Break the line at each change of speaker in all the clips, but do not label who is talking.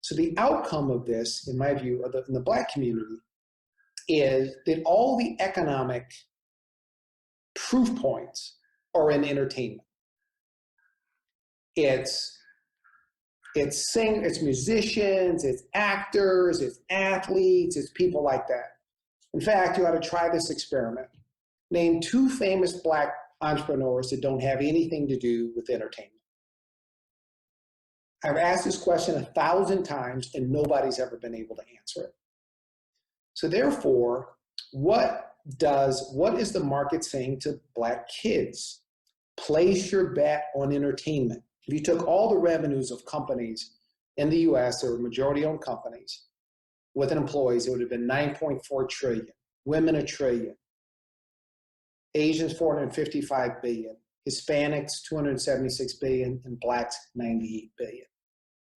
So the outcome of this, in my view, in the Black community, is that all the economic proof points are in entertainment. It's musicians, it's actors, it's athletes, it's people like that. In fact, you ought to try this experiment. Name 2 famous Black entrepreneurs that don't have anything to do with entertainment. I've asked this question 1,000 times and nobody's ever been able to answer it. So therefore, what is the market saying to Black kids? Place your bet on entertainment. If you took all the revenues of companies in the US, that were majority-owned companies, with employees, it would have been 9.4 trillion. Women, $1 trillion. Asians, 455 billion. Hispanics, 276 billion, and Blacks, 98 billion.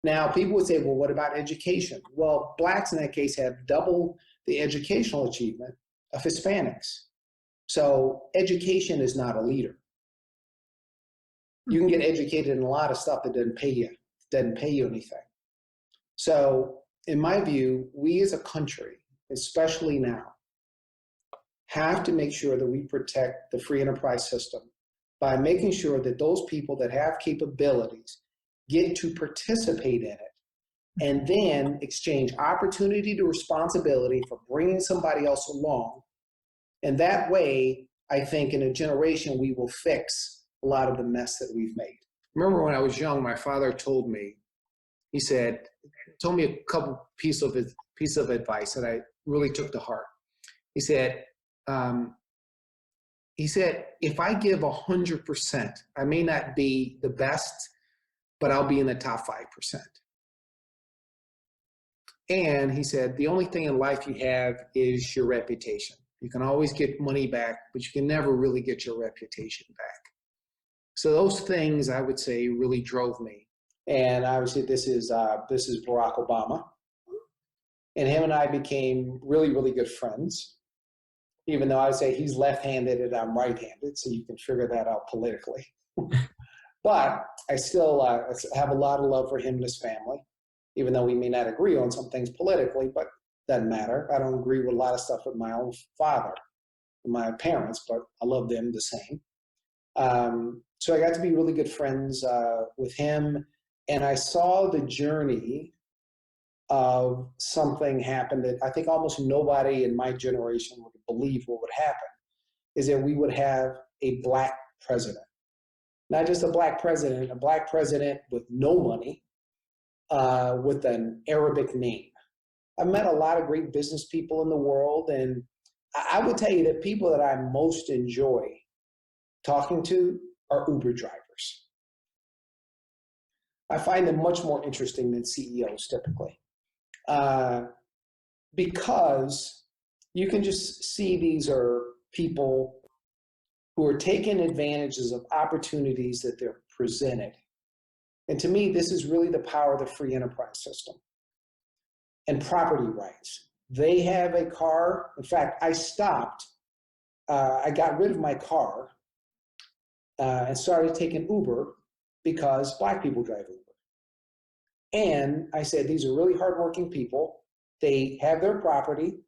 Now, people would say, well, what about education? Well, Blacks in that case have double the educational achievement of Hispanics. So education is not a leader. You can get educated in a lot of stuff that doesn't pay you anything. So in my view, we as a country, especially now, have to make sure that we protect the free enterprise system by making sure that those people that have capabilities get to participate in it and then exchange opportunity to responsibility for bringing somebody else along. And that way, I think in a generation, we will fix a lot of the mess that we've made. Remember when I was young, my father told me, told me a couple piece of advice that I really took to heart. He said, if I give 100%, I may not be the best, but I'll be in the top 5%. And he said, the only thing in life you have is your reputation. You can always get money back, but you can never really get your reputation back. So those things, I would say, really drove me. And obviously, this is Barack Obama. And him and I became really, really good friends, even though I would say he's left-handed and I'm right-handed, so you can figure that out politically. But I still have a lot of love for him and his family, even though we may not agree on some things politically, but doesn't matter. I don't agree with a lot of stuff with my own father and my parents, but I love them the same. So I got to be really good friends with him, and I saw the journey of something happen that I think almost nobody in my generation would believe what would happen, is that we would have a Black president. Not just a Black president with no money, with an Arabic name. I've met a lot of great business people in the world, and I would tell you that people that I most enjoy talking to are Uber drivers. I find them much more interesting than CEOs typically, because you can just see these are people who are taking advantages of opportunities that they're presented. And to me, this is really the power of the free enterprise system. And property rights. They have a car. In fact, I got rid of my car and started taking Uber because Black people drive Uber. And I said, these are really hardworking people. They have their property.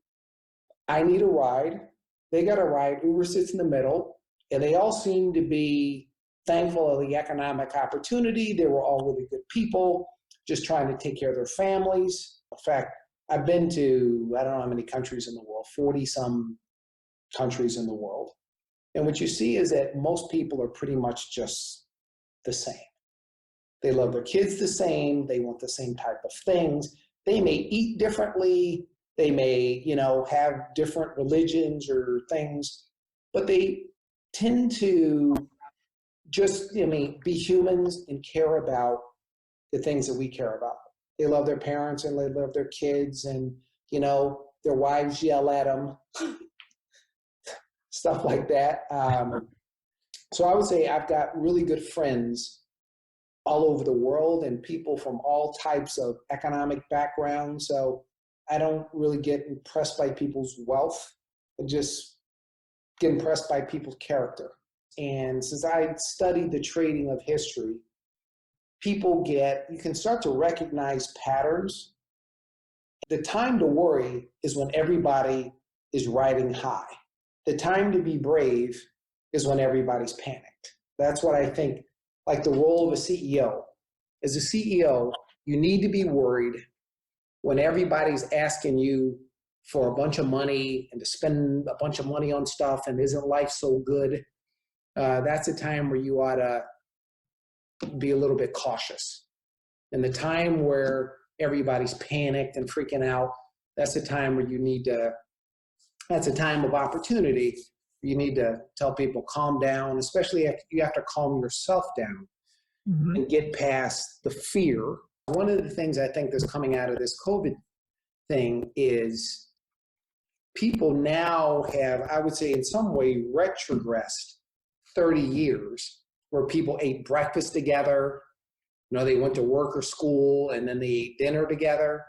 I need a ride. They got a ride. Uber sits in the middle. And they all seem to be thankful of the economic opportunity. They were all really good people, just trying to take care of their families. In fact, I've been to, I don't know how many countries in the world, 40-some countries in the world. And what you see is that most people are pretty much just the same. They love their kids the same. They want the same type of things. They may eat differently. They may, have different religions or things, but they tend to just, be humans and care about the things that we care about. They love their parents and they love their kids, and, their wives yell at them, stuff like that. So I would say I've got really good friends all over the world and people from all types of economic backgrounds. So I don't really get impressed by people's wealth. I just get impressed by people's character. And since I studied the trading of history, you can start to recognize patterns. The time to worry is when everybody is riding high. The time to be brave is when everybody's panicked. That's what I think, like the role of a CEO. As a CEO, you need to be worried when everybody's asking you for a bunch of money and to spend a bunch of money on stuff and isn't life so good. That's a time where you ought to be a little bit cautious. And the time where everybody's panicked and freaking out, that's a time where that's a time of opportunity. You need to tell people, calm down, especially if you have to calm yourself down and get past the fear. One of the things I think that's coming out of this COVID thing is people now have, I would say in some way, retrogressed 30 years where people ate breakfast together. They went to work or school and then they ate dinner together.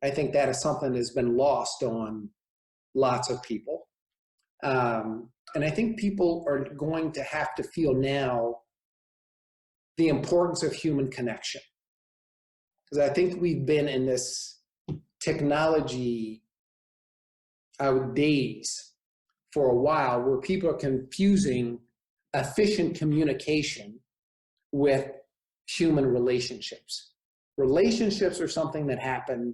I think that is something that's been lost on lots of people. And I think people are going to have to feel now the importance of human connection. Because I think we've been in this technology days for a while where people are confusing efficient communication with human relationships. Relationships are something that happen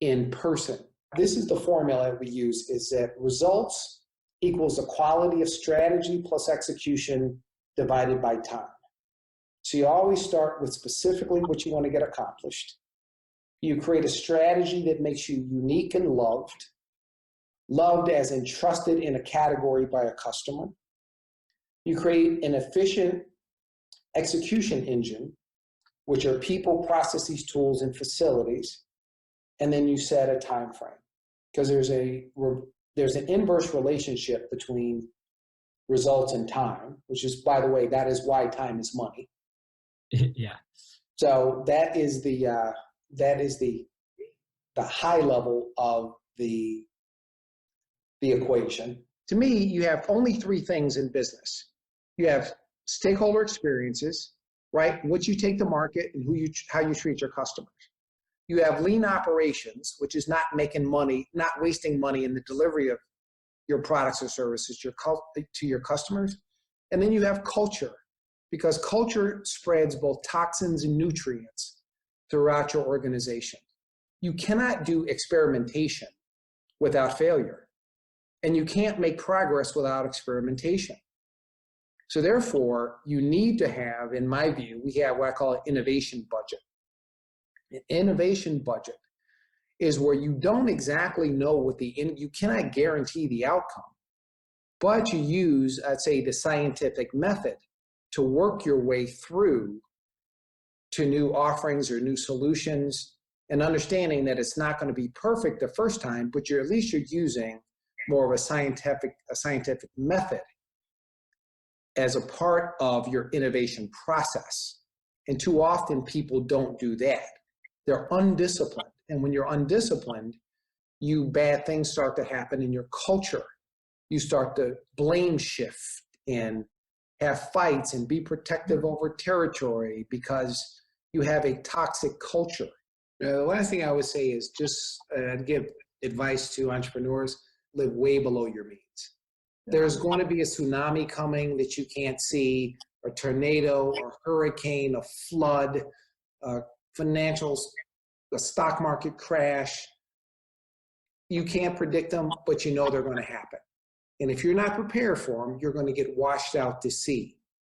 in person. This is the formula we use, is that results equals the quality of strategy plus execution divided by time. So you always start with specifically what you want to get accomplished. You create a strategy that makes you unique and loved as in trusted in a category by a customer. You create an efficient execution engine, which are people, processes, tools, and facilities. And then you set a time frame. Because there's an inverse relationship between results and time, which is, by the way, that is why time is money.
Yeah.
So that is the high level of the equation. To me, you have only three things in business. You have stakeholder experiences, right? What you take to market and how you treat your customers. You have lean operations, which is not making money, not wasting money in the delivery of your products or services to your customers. And then you have culture, because culture spreads both toxins and nutrients throughout your organization. You cannot do experimentation without failure, and you can't make progress without experimentation. So therefore, you need to have, in my view, we have what I call an innovation budget. An innovation budget is where you don't exactly know you cannot guarantee the outcome, but you use, I'd say, the scientific method to work your way through to new offerings or new solutions, and understanding that it's not going to be perfect the first time, but at least you're using more of a scientific method as a part of your innovation process. And too often people don't do that. They're undisciplined. And when you're undisciplined, bad things start to happen in your culture. You start to blame shift and have fights and be protective over territory because you have a toxic culture. The last thing I would say is just give advice to entrepreneurs: live way below your means. There's going to be a tsunami coming that you can't see, a tornado, a hurricane, a flood, the stock market crash. You can't predict them, but you know they're going to happen. And if you're not prepared for them, you're going to get washed out to sea.